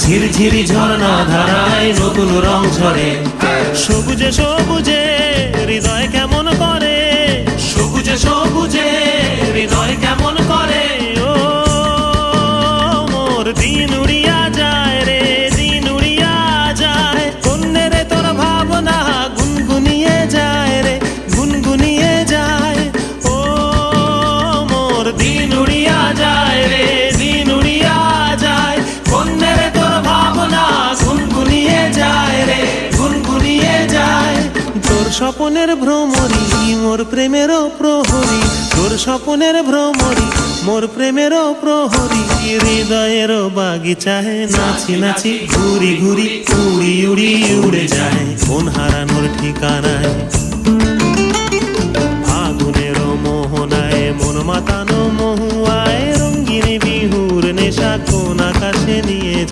ঝিরঝিরি ঝর্ণা ধারায় নতুন রং ঝরে। সবুজে সবুজে হৃদয় কেমন করে, সবুজে সবুজে হৃদয় কেমন করে। ও মোর দিন উড়িয়া যায় রে, দিন উড়িয়া যায়। কন্যে রে তোর ভাবনা গুনগুনিয়ে যায় রে, গুনগুনিয়ে যায়। ও মোর দিন উড়িয়া যায় রে, দিন উড়িয়া যায়। কন্যের তোর ভাবনা গুনগুনিয়ে যায় রে, গুনগুনিয়ে যায়। তোর স্বপনের ভ্রমরি মোর প্রেমেরও প্রহরী, তোর স্বপনের ভ্রমরি মোর প্রেমেরও প্রহরী। হৃদয়ের বাগিচায় নাচি নাচি ঘুরি ঘুরি উড়ি উড়ি উড়ে যায় কোন হারানোর ঠিকানায়। আগুনের মোহনায় মন মাতানো মহুয়ায় রঙ্গিনী বিহুর নেশা কোন আকাশে নিয়ে